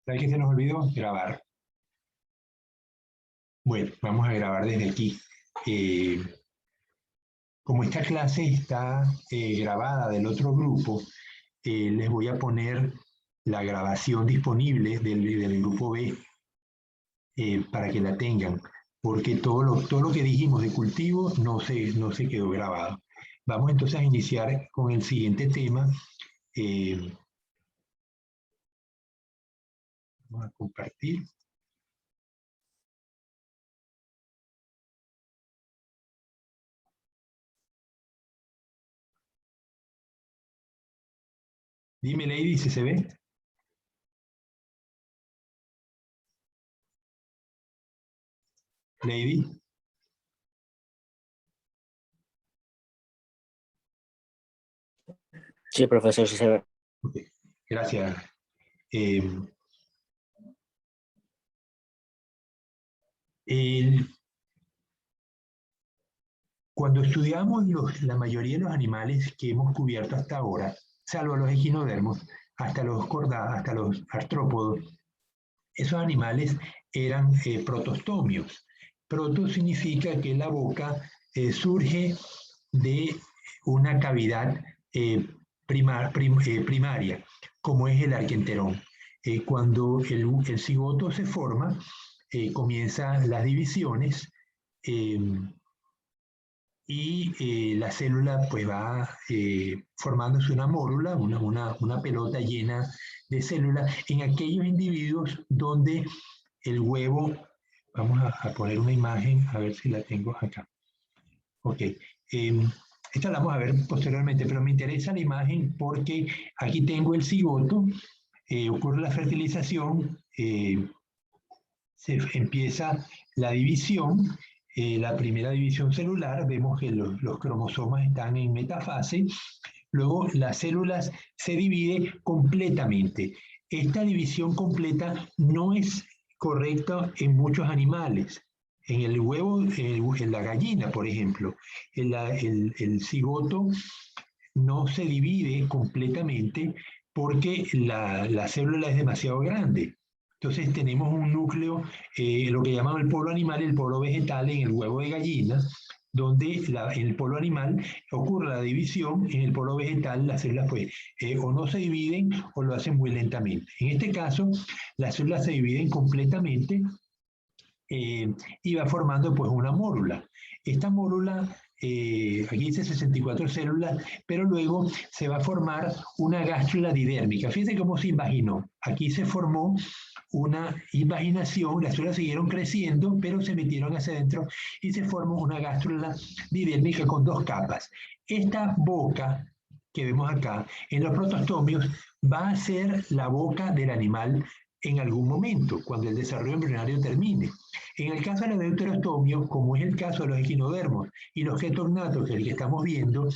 ¿Sabes qué se nos olvidó? Grabar. Bueno, vamos a grabar desde aquí. Eh, Como esta clase está grabada del otro grupo, les voy a poner la grabación disponible del grupo B para que la tengan, porque todo lo que dijimos de cultivo no se quedó grabado. Vamos entonces a iniciar con el siguiente tema. Vamos a compartir. Dime, Lady, si se ve. Lady. Sí, profesor, sí se ve. Okay. Gracias. Cuando estudiamos la mayoría de los animales que hemos cubierto hasta ahora, salvo los equinodermos, hasta los artrópodos, esos animales eran protostomios. Proto significa que la boca surge de una cavidad primaria, como es el arquenterón. Cuando el cigoto se forma, comienzan las divisiones y la célula pues va formándose una mórula, una pelota llena de células en aquellos individuos donde el huevo, vamos a poner una imagen, a ver si la tengo acá. Ok, esta la vamos a ver posteriormente, pero me interesa la imagen porque aquí tengo el cigoto, ocurre la fertilización, se empieza la división, la primera división celular, vemos que los cromosomas están en metafase, luego las células se dividen completamente. Esta división completa no es correcta en muchos animales. En el huevo, en la gallina, por ejemplo, el cigoto no se divide completamente porque la célula es demasiado grande. Entonces tenemos un núcleo, lo que llamamos el polo animal y el polo vegetal en el huevo de gallina, donde en el polo animal ocurre la división, en el polo vegetal las células pues o no se dividen o lo hacen muy lentamente. En este caso, las células se dividen completamente y va formando pues una mórula. Esta mórula, aquí dice 64 células, pero luego se va a formar una gástrula didérmica. Fíjense cómo se imaginó. Aquí se formó una invaginación, las células siguieron creciendo, pero se metieron hacia adentro y se formó una gástrula didérmica con dos capas. Esta boca que vemos acá, en los protostomios, va a ser la boca del animal en algún momento, cuando el desarrollo embrionario termine. En el caso de los deuterostomios, como es el caso de los equinodermos y los ketognatos, que es el que estamos viendo,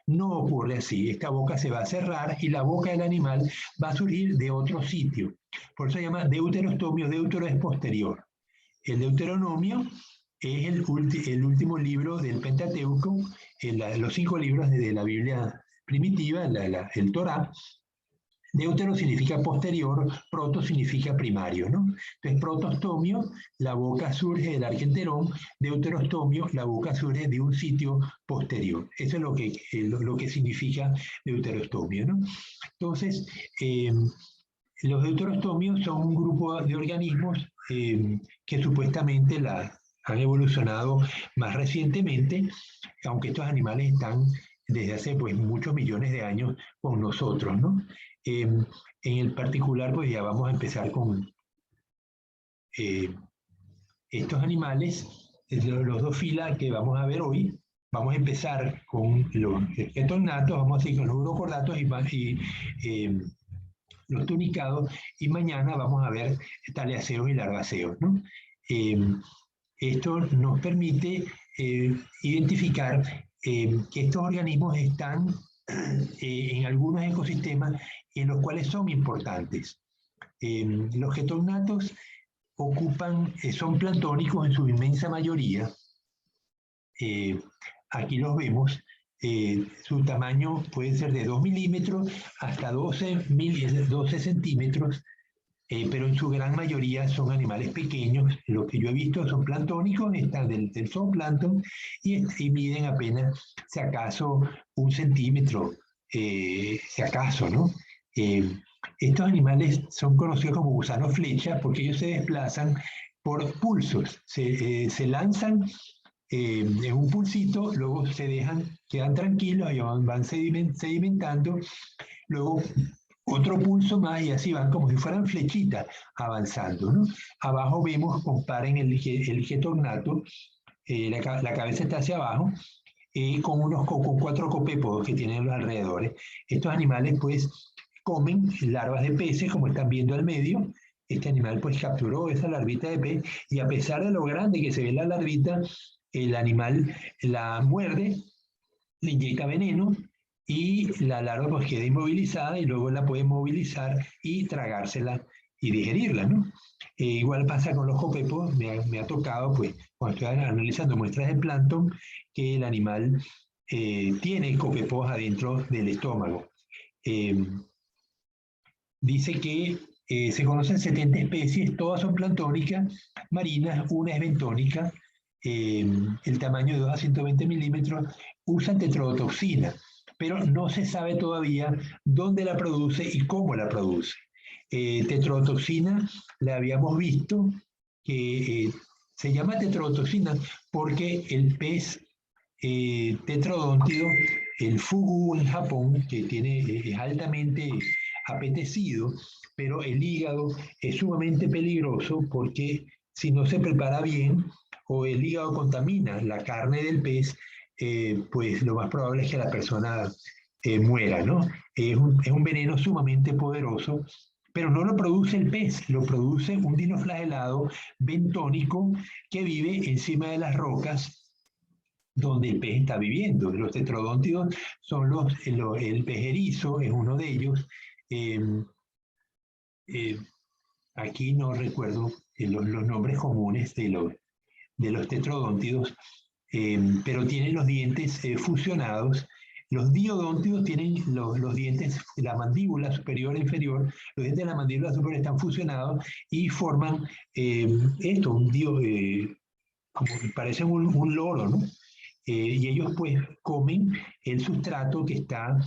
no ocurre así. Esta boca se va a cerrar y la boca del animal va a surgir de otro sitio. Por eso se llama deuterostomio. Deutero es posterior. El Deuteronomio es el último libro del Pentateuco, los 5 libros de la Biblia primitiva, el Torá. Deutero significa posterior, proto significa primario, ¿no? Entonces, protostomio, la boca surge del arquenterón, deuterostomio, la boca surge de un sitio posterior. Eso es lo que significa deuterostomio, ¿no? Entonces, los deuterostomios son un grupo de organismos que supuestamente han evolucionado más recientemente, aunque estos animales están desde hace pues, muchos millones de años con nosotros, ¿no? En el particular, pues ya vamos a empezar con estos animales, los dos filas que vamos a ver hoy. Vamos a empezar con los ketognatos, vamos a seguir con los urocordatos y los tunicados, y mañana vamos a ver taliaceos y larvaceos, ¿no? Esto nos permite identificar que estos organismos están en algunos ecosistemas en los cuales son importantes. Los ketognatos son planctónicos en su inmensa mayoría. Aquí los vemos. Su tamaño puede ser de 2 milímetros hasta 12 centímetros. pero en su gran mayoría son animales pequeños. Lo que yo he visto son planctónicos, están del zooplancton y miden apenas, si acaso, 1 centímetro, si acaso, ¿no? Estos animales son conocidos como gusanos flecha porque ellos se desplazan por pulsos, se lanzan en un pulsito, luego se dejan, quedan tranquilos, y van sedimentando, luego otro pulso más y así van como si fueran flechitas avanzando, ¿no? Abajo vemos, comparen el getornato, la cabeza está hacia abajo, con 4 copépodos que tienen los alrededores. Estos animales pues comen larvas de peces, como están viendo al medio. Este animal pues capturó esa larvita de pez y a pesar de lo grande que se ve la larvita, el animal la muerde, le inyecta veneno y la larva pues queda inmovilizada y luego la puede movilizar y tragársela y digerirla, ¿no? Igual pasa con los copépos, me ha tocado pues cuando estoy analizando muestras de plancton que el animal tiene copépos adentro del estómago. Dice que se conocen 70 especies, todas son planctónicas, marinas, una es bentónica, el tamaño de 2 a 120 milímetros, usan tetrodotoxina, pero no se sabe todavía dónde la produce y cómo la produce. Tetrodotoxina la habíamos visto que se llama tetrodotoxina porque el pez tetrodóntido, el fugu en Japón, que es altamente apetecido, pero el hígado es sumamente peligroso porque si no se prepara bien o el hígado contamina la carne del pez, pues lo más probable es que la persona muera, ¿no? Es un veneno sumamente poderoso, pero no lo produce el pez, lo produce un dinoflagelado bentónico que vive encima de las rocas donde el pez está viviendo. Los tetrodóntidos son el pez erizo, es uno de ellos. Eh, eh, Aquí no recuerdo los nombres comunes de los tetrodóntidos, pero tienen los dientes fusionados. Los diodóntidos tienen los dientes, la mandíbula superior e inferior, los dientes de la mandíbula superior están fusionados y forman como parecen un loro, ¿no? Y ellos pues comen el sustrato que está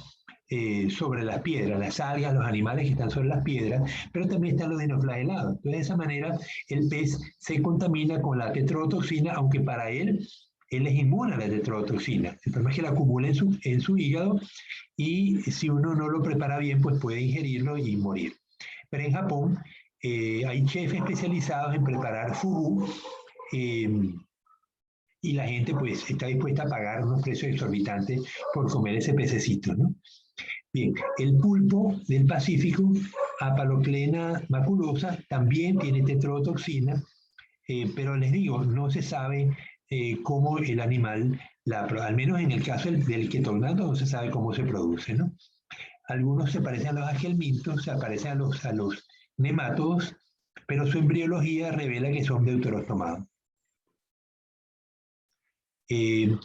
sobre las piedras, las algas, los animales que están sobre las piedras, pero también están los dinoflagelados. Entonces, de esa manera, el pez se contamina con la tetrodotoxina, aunque para él es inmune a la tetrodotoxina. El problema es que la acumula en su hígado y si uno no lo prepara bien, pues puede ingerirlo y morir. Pero en Japón hay chefs especializados en preparar fugu, y la gente pues está dispuesta a pagar unos precios exorbitantes por comer ese pececito, ¿no? Bien, el pulpo del Pacífico, Apaloclena maculosa, también tiene tetrodotoxina, pero les digo, no se sabe cómo el animal, al menos en el caso del ketornato, no se sabe cómo se produce, ¿no? Algunos se parecen a los agelmintos, se parecen a los nemátodos, pero su embriología revela que son deuterostomados.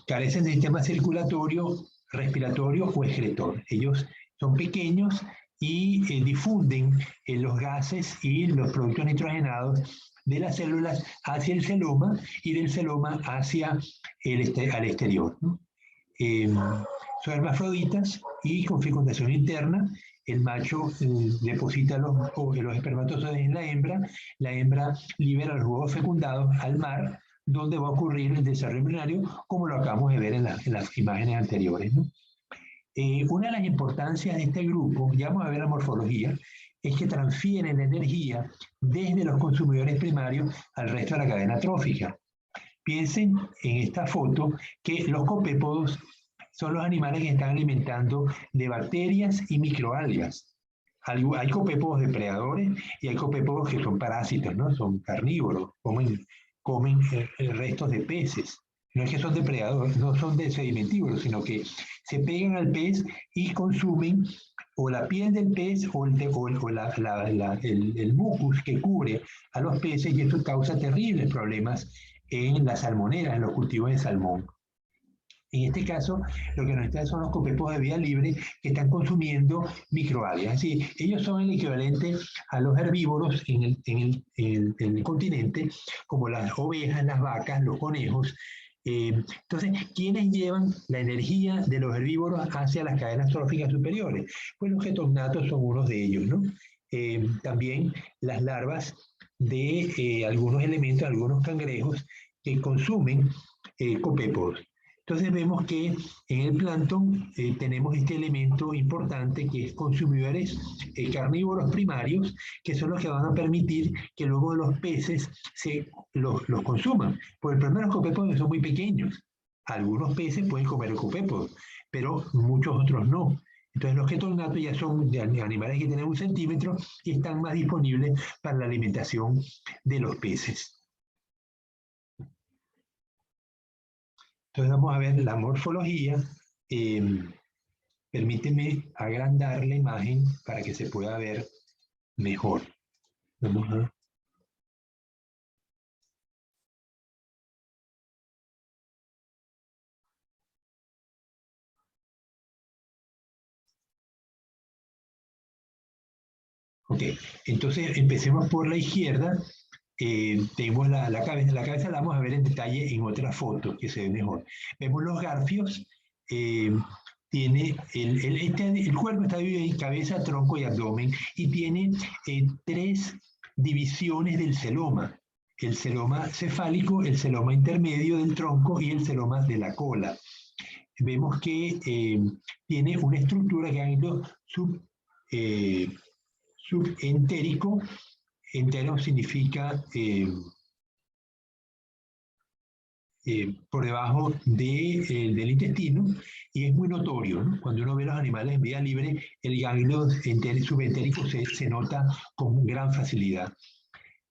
Carecen de sistema circulatorio, respiratorio o excretor. Ellos son pequeños y difunden los gases y los productos nitrogenados de las células hacia el celoma y del celoma hacia al exterior, ¿no? Son hermafroditas y con fecundación interna. El macho deposita los espermatozoides en la hembra libera los huevos fecundados al mar, donde va a ocurrir el desarrollo embrionario, como lo acabamos de ver en las imágenes anteriores, ¿no? Una de las importancias de este grupo, ya vamos a ver la morfología, es que transfieren energía desde los consumidores primarios al resto de la cadena trófica. Piensen en esta foto que los copépodos son los animales que están alimentando de bacterias y microalgas. Hay copépodos depredadores y hay copépodos que son parásitos, ¿no? Son carnívoros, comen restos de peces. No es que son depredadores, no son sedimentívoros, sino que se pegan al pez y consumen o la piel del pez o el mucus que cubre a los peces, y esto causa terribles problemas en las salmoneras, en los cultivos de salmón. En este caso, lo que nos están son los copepos de vida libre que están consumiendo microalgas. Es decir, ellos son el equivalente a los herbívoros en el continente, como las ovejas, las vacas, los conejos. Entonces, ¿quiénes llevan la energía de los herbívoros hacia las cadenas tróficas superiores? Pues los ketognatos son unos de ellos, ¿no? También las larvas de algunos elementos, algunos cangrejos que consumen copepos. Entonces vemos que en el plancton tenemos este elemento importante que es consumidores carnívoros primarios, que son los que van a permitir que luego los peces los consuman. Porque el problema de los copepos son muy pequeños. Algunos peces pueden comer copepos, pero muchos otros no. Entonces los ketognatos ya son de animales que tienen 1 centímetro y están más disponibles para la alimentación de los peces. Entonces vamos a ver la morfología. Permíteme agrandar la imagen para que se pueda ver mejor. Vamos a... Ok, entonces empecemos por la izquierda. Tenemos la cabeza la vamos a ver en detalle en otra foto que se ve mejor. Vemos los garfios. Tiene el cuerpo está dividido en cabeza, tronco y abdomen y tiene 3 divisiones del celoma. El celoma cefálico, el celoma intermedio del tronco y el celoma de la cola. Vemos que tiene una estructura que han ido subentérico. Entero significa por debajo del intestino, y es muy notorio, ¿no? Cuando uno ve los animales en vida libre, el ganglio subentérico se nota con gran facilidad.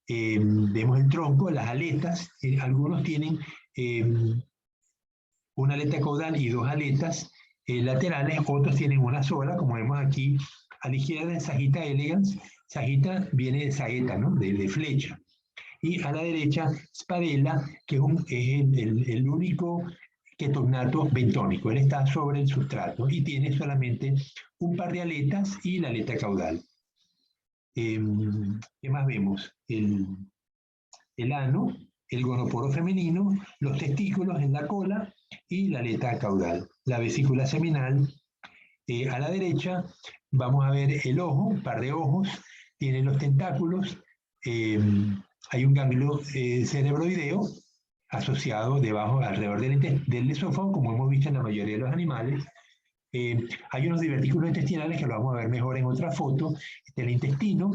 Vemos el tronco, las aletas, algunos tienen una aleta caudal y 2 aletas laterales, otros tienen una sola, como vemos aquí a la izquierda de Sagitta elegans. Sagitta viene de saeta, ¿no? de flecha. Y a la derecha, Spadella, que es el único ketognato bentónico. Él está sobre el sustrato y tiene solamente un par de aletas y la aleta caudal. ¿Qué más vemos? El ano, el gonoporo femenino, los testículos en la cola y la aleta caudal. La vesícula seminal. A la derecha vamos a ver el ojo, un par de ojos, tiene los tentáculos. Hay un ganglio cerebroideo asociado debajo, alrededor del esófago, como hemos visto en la mayoría de los animales. Hay unos divertículos intestinales que lo vamos a ver mejor en otra foto. El intestino,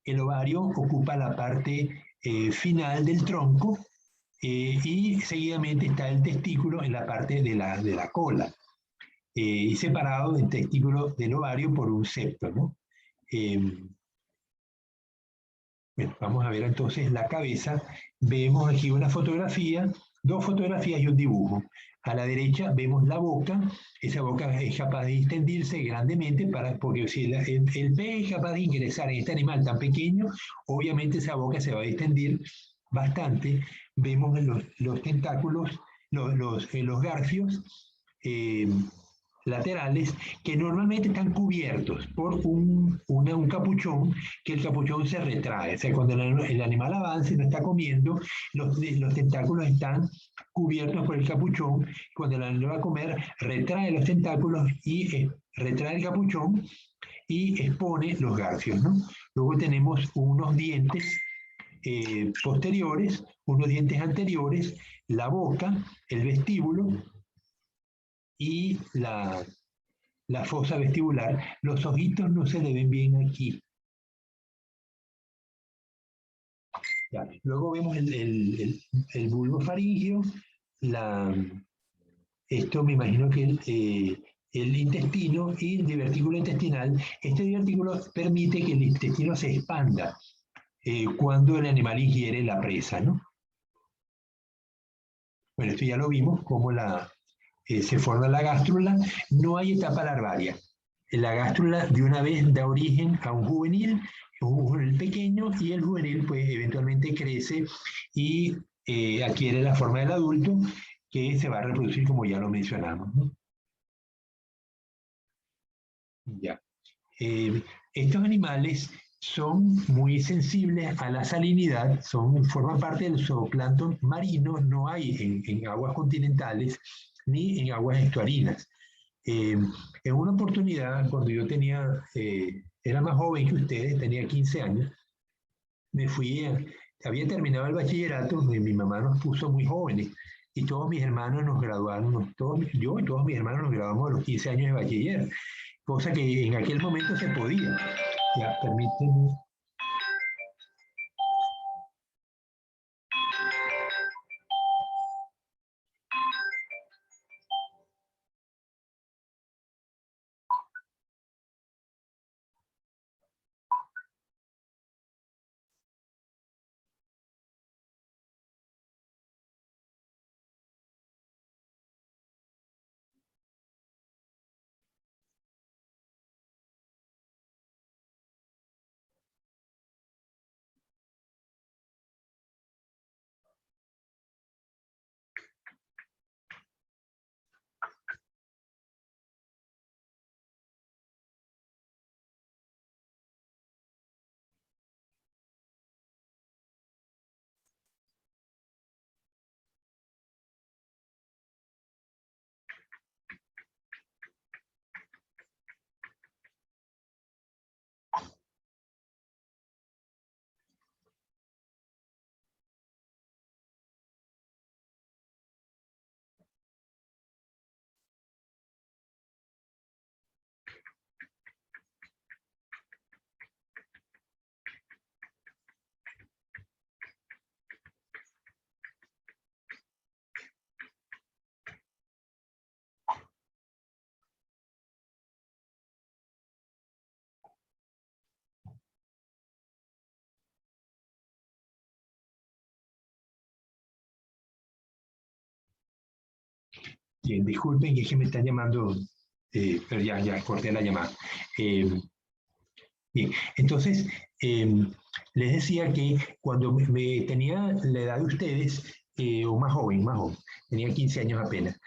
el ovario ocupa la parte final del tronco y seguidamente está el testículo en la parte de la cola y separado del testículo del ovario por un septo, ¿no? Bueno, vamos a ver entonces la cabeza. Vemos aquí una fotografía, 2 fotografías y un dibujo. A la derecha vemos la boca. Esa boca es capaz de distendirse grandemente porque si el pez es capaz de ingresar en este animal tan pequeño, obviamente esa boca se va a distendir bastante. Vemos los tentáculos, los garfios laterales, que normalmente están cubiertos por un capuchón, que el capuchón se retrae. O sea, cuando el animal avanza y no está comiendo, los tentáculos están cubiertos por el capuchón. Cuando el animal va a comer, retrae los tentáculos y retrae el capuchón y expone los garfios, ¿no? Luego tenemos unos dientes posteriores, unos dientes anteriores, la boca, el vestíbulo y la fosa vestibular. Los ojitos no se le ven bien aquí. Ya. Luego vemos el bulbo faríngeo, esto me imagino que el intestino y el divertículo intestinal. Este divertículo permite que el intestino se expanda cuando el animal ingiere la presa, ¿no? Bueno, esto ya lo vimos, cómo se forma la gástrula. No hay etapa larvaria. La gástrula de una vez da origen a un juvenil pequeño, y el juvenil pues eventualmente crece y adquiere la forma del adulto. que se va a reproducir como ya lo mencionamos, ¿no? Ya. Estos animales son muy sensibles a la salinidad, forman parte del zooplancton marino, no hay en aguas continentales ni en aguas estuarinas. En una oportunidad, cuando yo era más joven que ustedes, tenía 15 años, había terminado el bachillerato, mi mamá nos puso muy jóvenes y todos mis hermanos nos graduaron, yo y todos mis hermanos nos graduamos a los 15 años de bachiller, cosa que en aquel momento se podía. Ya, permíteme. Bien, disculpen, es que me están llamando, pero ya corté la llamada. Bien, entonces, les decía que cuando tenía la edad de ustedes, o más joven, tenía 15 años apenas,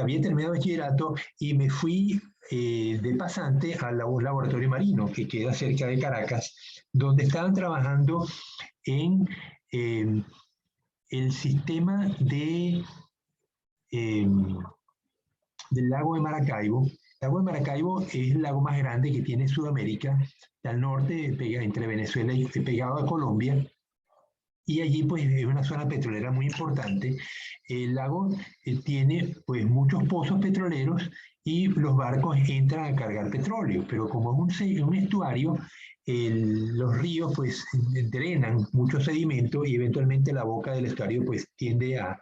había terminado bachillerato y me fui de pasante un laboratorio marino que queda cerca de Caracas, donde estaban trabajando en el sistema em, del lago de Maracaibo. El lago de Maracaibo es el lago más grande que tiene Sudamérica, está al norte, entre Venezuela y pegado a Colombia, y allí pues es una zona petrolera muy importante. El lago tiene pues muchos pozos petroleros y los barcos entran a cargar petróleo, pero como es un estuario, los ríos pues drenan mucho sedimento y eventualmente la boca del estuario pues tiende a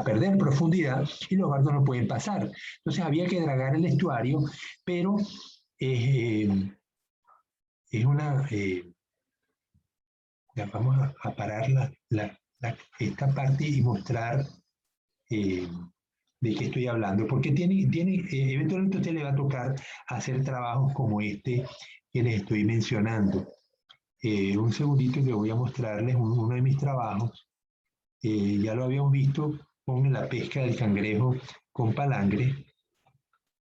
perder profundidad y los barcos no pueden pasar. Entonces había que dragar el estuario, pero es una... ya vamos a parar esta parte y mostrar eh, de qué estoy hablando, porque eventualmente a usted le va a tocar hacer trabajos como este que les estoy mencionando. Un segundito que voy a mostrarles uno de mis trabajos. Ya lo habíamos visto con la pesca del cangrejo con palangre.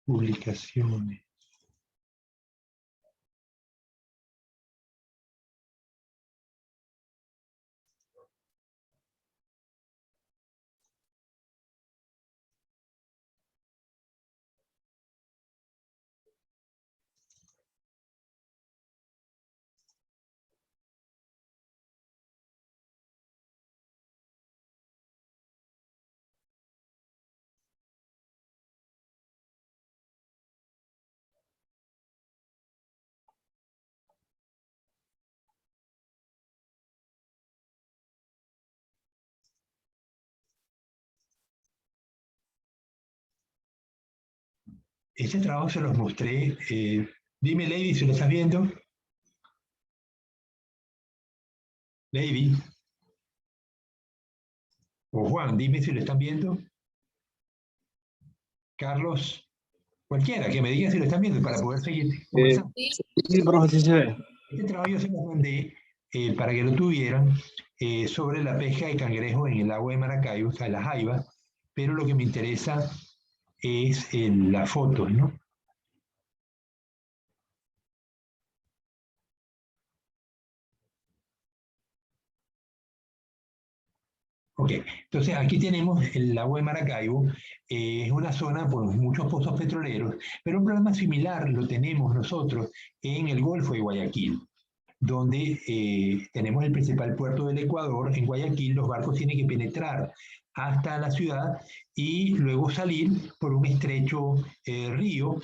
Publicaciones. Este trabajo se los mostré. Dime, Lady, si lo estás viendo. Lady. O Juan, dime si lo están viendo. Carlos, cualquiera, que me diga si lo están viendo para poder seguir conversando. Sí, profe, sí se ve. Este trabajo yo se los mandé para que lo tuvieran. sobre la pesca de cangrejos en el agua de Maracaibo, o sea, la jaiba, pero lo que me interesa es la foto, ¿no? Ok, entonces aquí tenemos el agua de Maracaibo, es una zona con muchos pozos petroleros, pero un problema similar lo tenemos nosotros en el Golfo de Guayaquil, donde tenemos el principal puerto del Ecuador. En Guayaquil los barcos tienen que penetrar hasta la ciudad y luego salir por un estrecho río,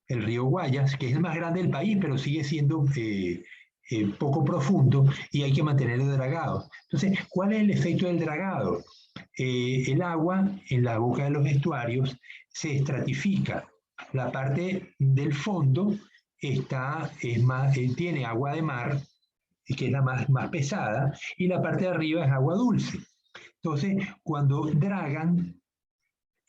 el río Guayas, que es el más grande del país, pero sigue siendo poco profundo y hay que mantenerlo dragado. Entonces, ¿cuál es el efecto del dragado? El agua en la boca de los estuarios se estratifica. La parte del fondo tiene agua de mar, que es la más pesada, y la parte de arriba es agua dulce. Entonces, cuando dragan,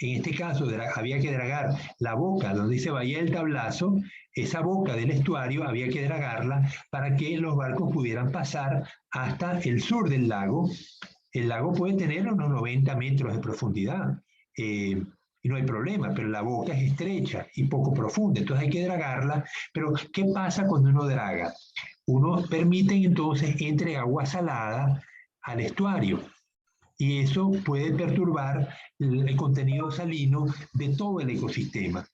en este caso había que dragar la boca donde se vaya el tablazo, esa boca del estuario había que dragarla para que los barcos pudieran pasar hasta el sur del lago. El lago puede tener unos 90 metros de profundidad. Y no hay problema, pero la boca es estrecha y poco profunda, entonces hay que dragarla. Pero, ¿qué pasa cuando uno draga? Uno permite entonces entre agua salada al estuario y eso puede perturbar el contenido salino de todo el ecosistema.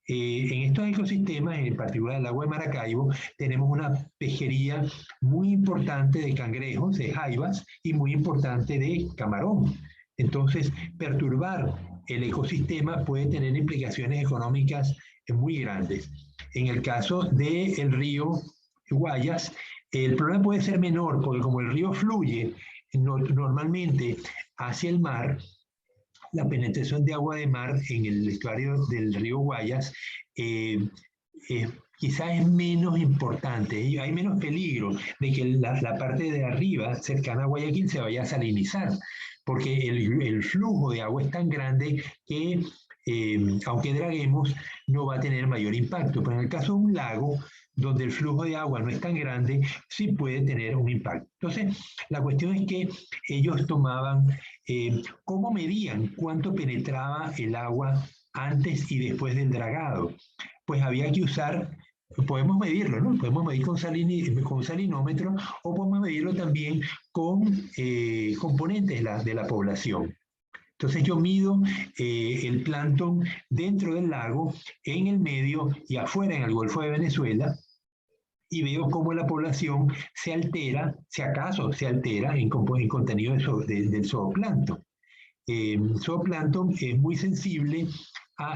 En estos ecosistemas, en particular el agua de Maracaibo, tenemos una pejería muy importante de cangrejos, de jaivas, y muy importante de camarón. Entonces, perturbar el ecosistema puede tener implicaciones económicas muy grandes. En el caso del río Guayas, el problema puede ser menor, porque como el río fluye normalmente hacia el mar, la penetración de agua de mar en el estuario del río Guayas eh, eh, quizás es menos importante, hay menos peligro de que la parte de arriba, cercana a Guayaquil, se vaya a salinizar, porque el flujo de agua es tan grande que aunque draguemos, no va a tener mayor impacto. Pero en el caso de un lago, donde el flujo de agua no es tan grande, sí puede tener un impacto. Entonces, la cuestión es que ellos tomaban, ¿cómo medían cuánto penetraba el agua antes y después del dragado? Pues había que usar, podemos medirlo, ¿no? Podemos medir con salinómetro o podemos medirlo también con componentes de la población. Entonces yo mido el plancton dentro del lago, en el medio y afuera en el Golfo de Venezuela, y veo cómo la población se altera, si acaso se altera en contenido del zooplancton. El zooplancton es muy sensible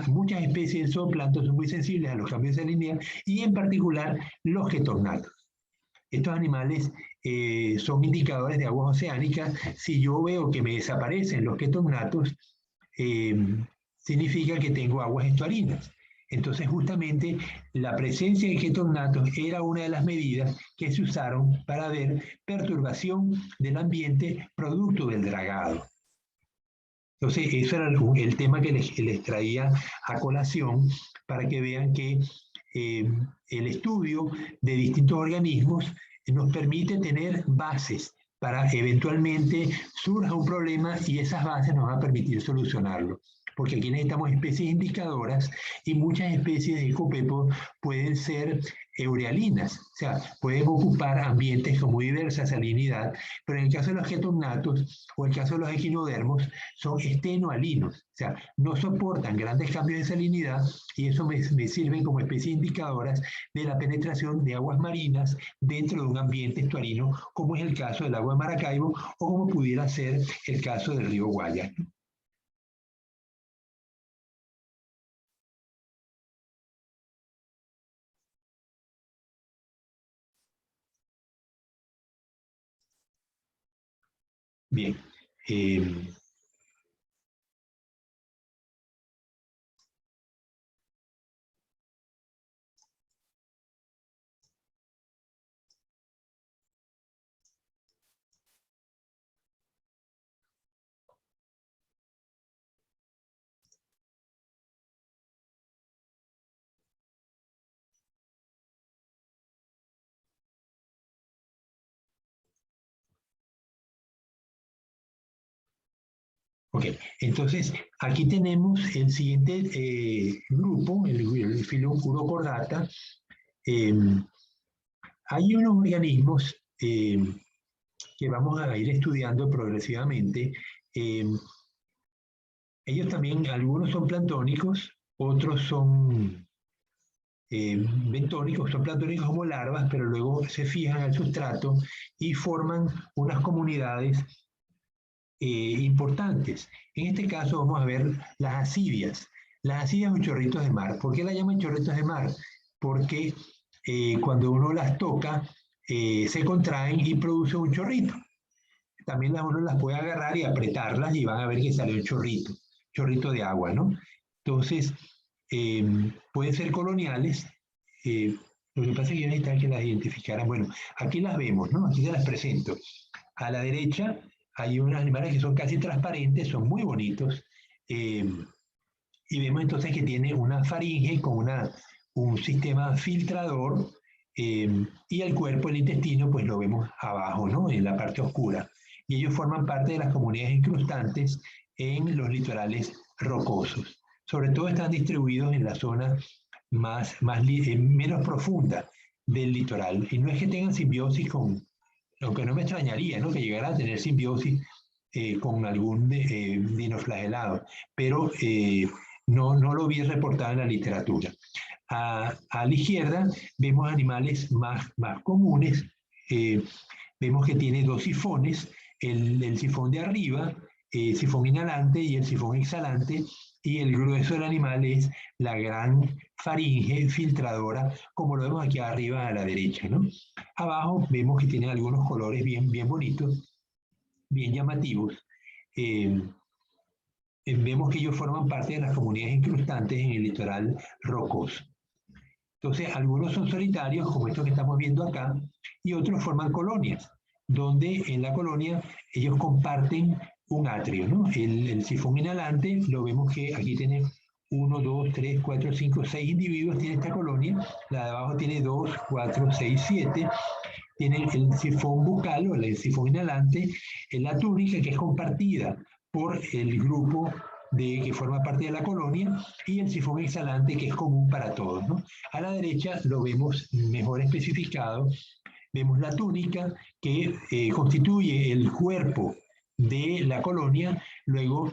muchas especies de zooplancton son muy sensibles a los cambios de salinidad y en particular los ketornatos. Estos animales son indicadores de aguas oceánicas. Si yo veo que me desaparecen los ketornatos, eh, significa que tengo aguas estuarinas. Entonces, justamente, la presencia de ketornatos era una de las medidas que se usaron para ver perturbación del ambiente producto del dragado. Entonces, eso era el tema que les traía a colación para que vean que el estudio de distintos organismos nos permite tener bases para eventualmente surja un problema y esas bases nos van a permitir solucionarlo. Porque aquí necesitamos especies indicadoras y muchas especies de ecopepo pueden ser eurealinas, o sea, pueden ocupar ambientes con muy diversa salinidad, pero en el caso de los ketornatos o en el caso de los equinodermos son estenoalinos, o sea, no soportan grandes cambios de salinidad y eso me sirven como especies indicadoras de la penetración de aguas marinas dentro de un ambiente estuarino, como es el caso del agua de Maracaibo o como pudiera ser el caso del río Guayas. Bien. Eh, Ok, entonces aquí tenemos el siguiente grupo, el filo Urocordata. Hay unos organismos que vamos a ir estudiando progresivamente. Ellos también, algunos son planctónicos, otros son bentónicos, son planctónicos como larvas, pero luego se fijan al sustrato y forman unas comunidades importantes. En este caso vamos a ver las ascidias. Las ascidias son chorritos de mar. ¿Por qué las llaman chorritos de mar? Porque cuando uno las toca, se contraen y produce un chorrito. También uno las puede agarrar y apretarlas y van a ver que sale un chorrito de agua, ¿no? Entonces, pueden ser coloniales. Lo que pasa es que yo necesitaba que las identificaran. Bueno, aquí las vemos, ¿no? Aquí se las presento. A la derecha hay unos animales que son casi transparentes, son muy bonitos, y vemos entonces que tiene una faringe con un sistema filtrador, y el cuerpo, el intestino, pues lo vemos abajo, ¿no? En la parte oscura. Y ellos forman parte de las comunidades incrustantes en los litorales rocosos. Sobre todo están distribuidos en la zona menos profunda del litoral. Y no es que tengan simbiosis aunque no me extrañaría, ¿no?, que llegara a tener simbiosis con algún dinoflagelado, pero no lo vi reportado en la literatura. A la izquierda vemos animales más comunes. Vemos que tiene dos sifones, el sifón de arriba, sifón inhalante, y el sifón exhalante, y el grueso del animal es la gran faringe filtradora, como lo vemos aquí arriba a la derecha, ¿no? Abajo vemos que tienen algunos colores bien bonitos, bien llamativos. Vemos que ellos forman parte de las comunidades incrustantes en el litoral rocoso. Entonces, algunos son solitarios, como estos que estamos viendo acá, y otros forman colonias, donde en la colonia ellos comparten un atrio, ¿no? El sifón inhalante, lo vemos que aquí tiene 1, 2, 3, 4, 5, 6 individuos, tiene esta colonia. La de abajo tiene 2, 4, 6, 7. Tiene el sifón bucal o el sifón inhalante, en la túnica, que es compartida por el grupo que forma parte de la colonia, y el sifón exhalante, que es común para todos, ¿no? A la derecha lo vemos mejor especificado. Vemos la túnica, que constituye el cuerpo de la colonia, luego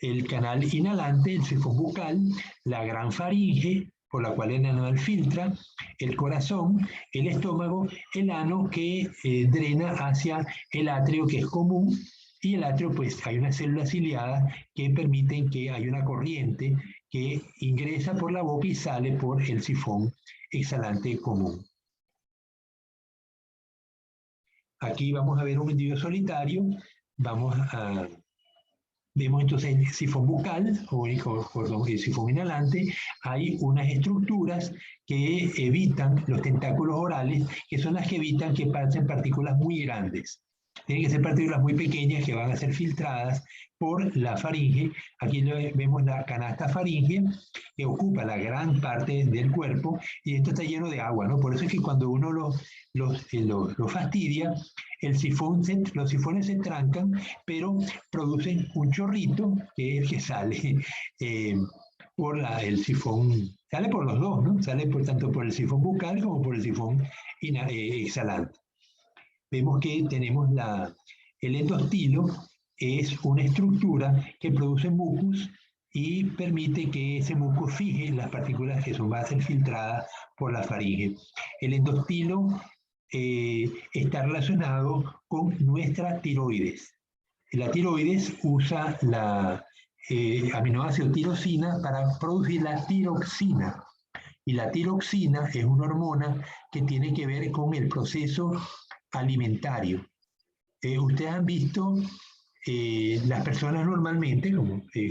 el canal inhalante, el sifón bucal, la gran faringe, por la cual el animal filtra, el corazón, el estómago, el ano, que drena hacia el atrio, que es común, y el atrio, pues hay unas células ciliadas que permiten que haya una corriente que ingresa por la boca y sale por el sifón exhalante común. Aquí vamos a ver un individuo solitario. Vemos entonces el sifón bucal o el sifón inhalante. Hay unas estructuras que evitan los tentáculos orales, que son las que evitan que pasen partículas muy grandes. Tienen que ser partículas muy pequeñas que van a ser filtradas por la faringe. Aquí vemos la canasta faringe, que ocupa la gran parte del cuerpo, y esto está lleno de agua, ¿no? Por eso es que cuando uno lo fastidia, los sifones se trancan, pero producen un chorrito, que es el que sale por el sifón, sale por los dos, ¿no? Sale tanto por el sifón bucal como por el sifón exhalante. Vemos que tenemos el endostilo, es una estructura que produce mucus y permite que ese mucus fije las partículas que van a ser filtradas por la faringe. El endostilo está relacionado con nuestra tiroides. La tiroides usa la aminoácido tirosina para producir la tiroxina. Y la tiroxina es una hormona que tiene que ver con el proceso alimentario. Ustedes han visto las personas normalmente,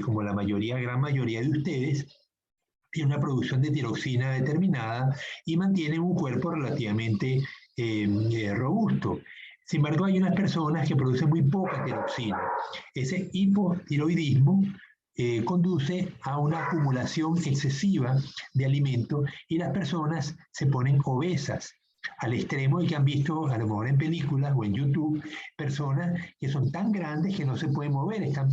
como la gran mayoría de ustedes, tienen una producción de tiroxina determinada y mantienen un cuerpo relativamente robusto. Sin embargo, hay unas personas que producen muy poca tiroxina. Ese hipotiroidismo conduce a una acumulación excesiva de alimento y las personas se ponen obesas, al extremo de que han visto, a lo mejor en películas o en YouTube, personas que son tan grandes que no se pueden mover, están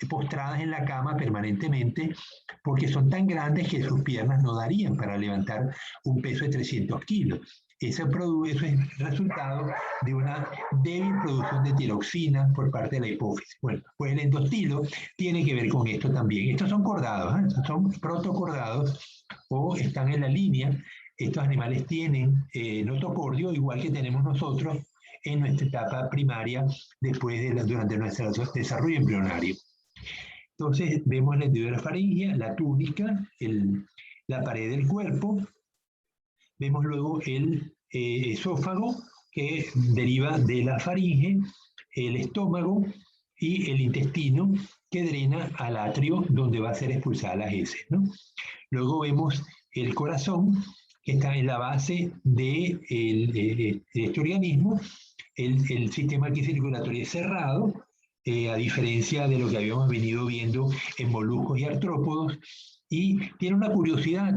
postradas en la cama permanentemente porque son tan grandes que sus piernas no darían para levantar un peso de 300 kilos. Eso es resultado de una débil producción de tiroxina por parte de la hipófisis. Bueno, pues el endostilo tiene que ver con esto también. Estos son cordados, ¿eh? Estos son protocordados o están en la línea. Estos animales tienen notocordio, igual que tenemos nosotros en nuestra etapa primaria durante nuestro desarrollo embrionario. Entonces vemos la hendidura faríngea, la túnica, la pared del cuerpo. Vemos luego el esófago, que deriva de la faringe, el estómago y el intestino, que drena al atrio, donde va a ser expulsada las heces, ¿no? Luego vemos el corazón, que está en la base de este organismo. El sistema aquí circulatorio es cerrado, a diferencia de lo que habíamos venido viendo en moluscos y artrópodos, y tiene una curiosidad.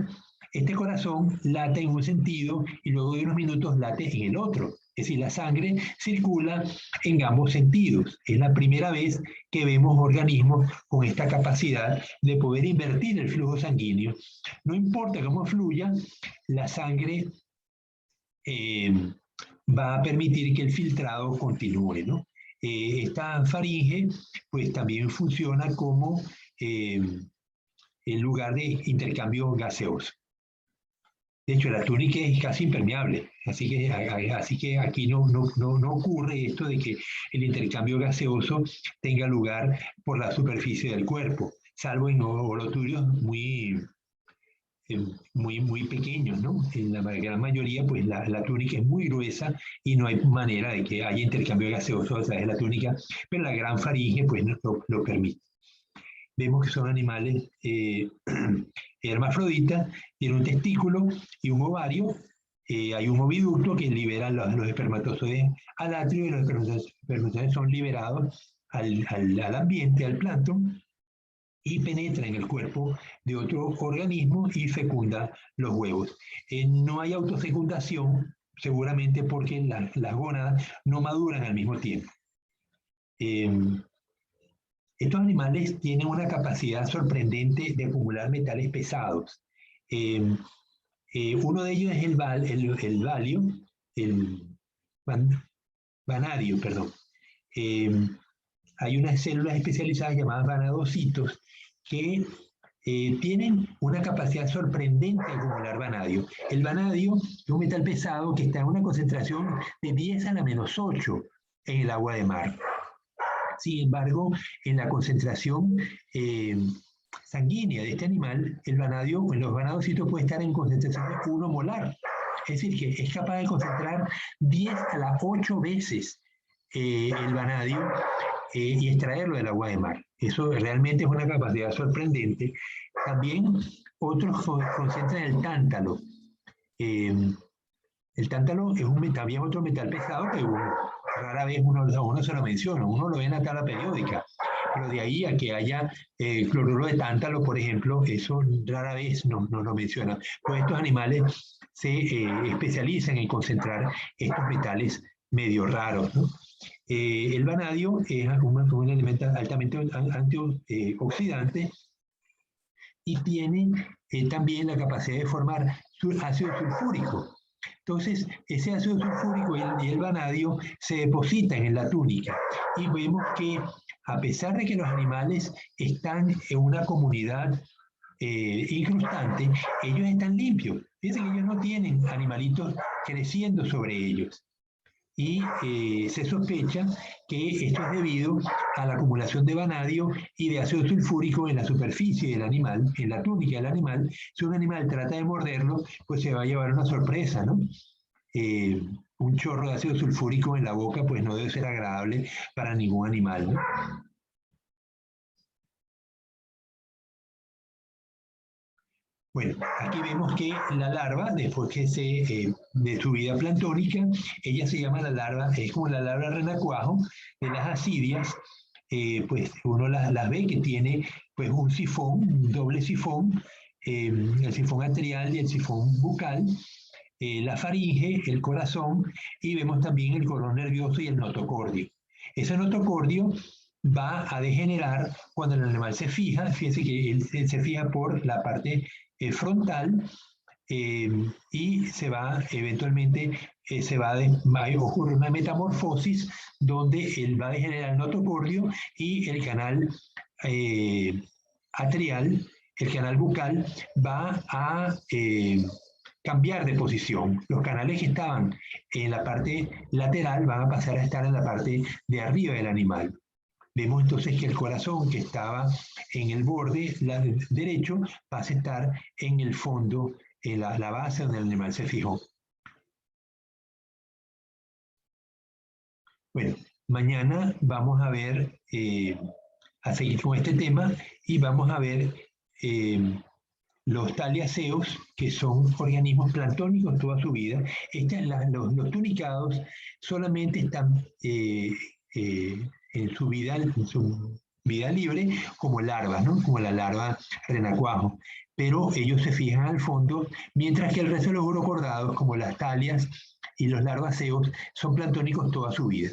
Este corazón late en un sentido y luego de unos minutos late en el otro. Es decir, la sangre circula en ambos sentidos. Es la primera vez que vemos organismos con esta capacidad de poder invertir el flujo sanguíneo. No importa cómo fluya, la sangre va a permitir que el filtrado continúe, ¿no? Esta faringe pues también funciona como el lugar de intercambio gaseoso. De hecho, la túnica es casi impermeable, así que aquí no ocurre esto de que el intercambio gaseoso tenga lugar por la superficie del cuerpo, salvo en holoturios muy pequeños, ¿no? En la gran mayoría, pues la túnica es muy gruesa y no hay manera de que haya intercambio gaseoso a través de la túnica, pero la gran faringe, pues, lo permite. Vemos que son animales hermafroditas, tienen un testículo y un ovario. Hay un oviducto que libera los espermatozoides al atrio y los espermatozoides son liberados al ambiente, al plancton, y penetra en el cuerpo de otro organismo y fecunda los huevos. No hay autofecundación, seguramente porque las gónadas no maduran al mismo tiempo. Estos animales tienen una capacidad sorprendente de acumular metales pesados. Uno de ellos es el vanadio, perdón. Hay unas células especializadas llamadas vanadocitos que tienen una capacidad sorprendente de acumular vanadio. El vanadio es un metal pesado que está en una concentración de 10 a la menos 8 en el agua de mar. Sin embargo, en la concentración sanguínea de este animal, el vanadio, en los vanadocitos puede estar en concentración de 1 molar. Es decir, que es capaz de concentrar 10 a las 8 veces el vanadio y extraerlo del agua de mar. Eso realmente es una capacidad sorprendente. También otros concentran el tántalo. El tántalo es también otro metal pesado que rara vez uno se lo menciona, uno lo ve en la tabla periódica, pero de ahí a que haya cloruro de tántalo, por ejemplo, eso rara vez nos lo menciona. Pues estos animales se especializan en concentrar estos metales medio raros, ¿no? El vanadio es un elemento altamente antioxidante y tiene también la capacidad de formar ácido sulfúrico. Entonces, ese ácido sulfúrico y el vanadio se depositan en la túnica y vemos que a pesar de que los animales están en una comunidad incrustante, ellos están limpios. Fíjense que ellos no tienen animalitos creciendo sobre ellos. Y se sospecha que esto es debido a la acumulación de vanadio y de ácido sulfúrico en la superficie del animal, en la túnica del animal. Si un animal trata de morderlo, pues se va a llevar una sorpresa, ¿no? Un chorro de ácido sulfúrico en la boca, pues no debe ser agradable para ningún animal, ¿no? Bueno, aquí vemos que la larva, después que de su vida planctónica, ella se llama la larva, es como la larva renacuajo de las asidias, pues uno las ve que tiene pues un sifón, un doble sifón, el sifón arterial y el sifón bucal, la faringe, el corazón, y vemos también el cordón nervioso y el notocordio. Ese notocordio va a degenerar cuando el animal se fija. Fíjense que él se fija por la parte frontal y se va eventualmente, va a ocurrir una metamorfosis donde él va a degenerar el notocordio y el canal atrial, el canal bucal, va a cambiar de posición. Los canales que estaban en la parte lateral van a pasar a estar en la parte de arriba del animal. Vemos entonces que el corazón que estaba en el borde derecho pasa a estar en el fondo, en la base donde el animal se fijó. Bueno, mañana vamos a ver, a seguir con este tema y vamos a ver los taliaceos, que son organismos planctónicos toda su vida. Los tunicados solamente están en su vida libre como larvas, ¿no? Como la larva renacuajo. Pero ellos se fijan al fondo, mientras que el resto de los urocordados, como las talias y los larvaceos, son planctónicos toda su vida.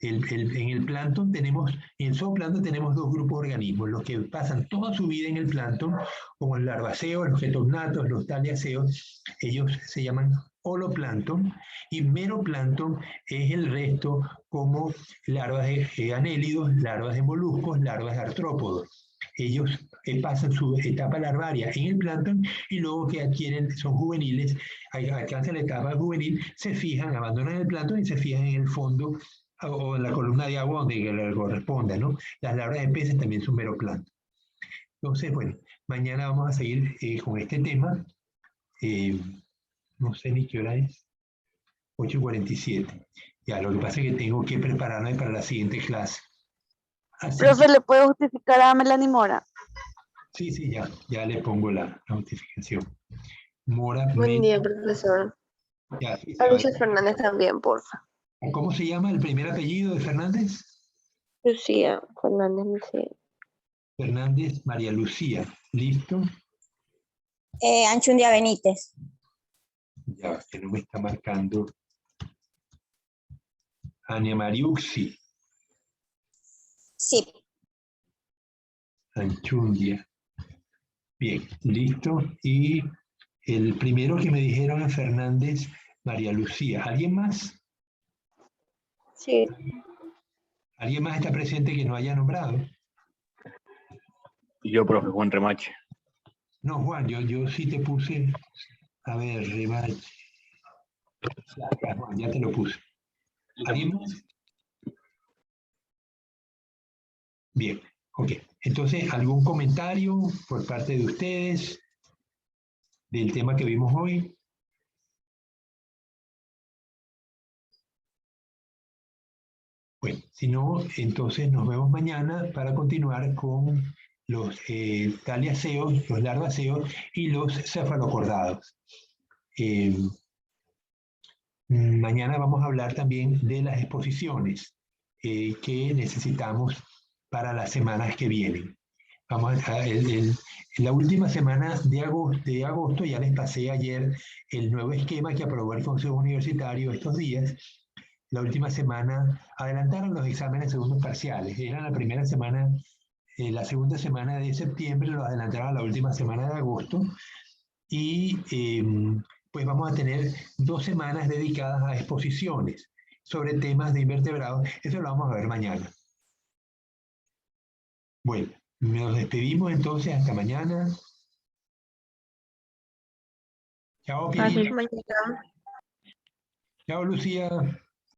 En el plancton tenemos, en el zooplancton tenemos dos grupos de organismos, los que pasan toda su vida en el plancton, como el larvaceo, los getognatos, los taliaceos, ellos se llaman holoplancton, y meroplancton es el resto, como larvas de anélidos, larvas de moluscos, larvas de artrópodos. Ellos pasan su etapa larvaria en el plancton y luego que adquieren, son juveniles, alcanzan la etapa juvenil, se fijan, abandonan el plancton y se fijan en el fondo o en la columna de agua donde le corresponda, ¿no? Las larvas de peces también son meroplancton. Entonces, bueno, mañana vamos a seguir con este tema. No sé ni qué hora es. 8:47. Ya, lo que pasa es que tengo que prepararme para la siguiente clase. Profe, ¿le puedo justificar a Melanie Mora? Sí, ya le pongo la notificación. Mora. Buen día, profesor. Ya, sí, A Lucía Fernández también, porfa. ¿Cómo se llama el primer apellido de Fernández? Lucía Fernández Lucía. Fernández María Lucía. ¿Listo? Anchundia Benítez. Ya, que no me está marcando. Ania Mariuxi. Sí. Anchundia. Bien, listo. Y el primero que me dijeron es Fernández María Lucía. ¿Alguien más? Sí. ¿Alguien más está presente que no haya nombrado? Y yo, profe, Juan Remache. No, Juan, yo sí te puse. A ver, Remache. Ya, Juan, ya te lo puse. ¿Alguien más? Bien, ok. Entonces, ¿algún comentario por parte de ustedes del tema que vimos hoy? Bueno, si no, entonces nos vemos mañana para continuar con los taliaceos, los larvaceos y los cefalocordados. Mañana vamos a hablar también de las exposiciones que necesitamos para las semanas que vienen. Vamos a, la última semana de agosto ya les pasé ayer el nuevo esquema que aprobó el Consejo Universitario estos días. La última semana adelantaron los exámenes de segundos parciales. Era la primera semana, la segunda semana de septiembre, lo adelantaron a la última semana de agosto. Y pues vamos a tener 2 semanas dedicadas a exposiciones sobre temas de invertebrados. Eso lo vamos a ver mañana. Bueno, nos despedimos entonces hasta mañana. Chao, Pierina. Hasta mañana. Chao, Lucía.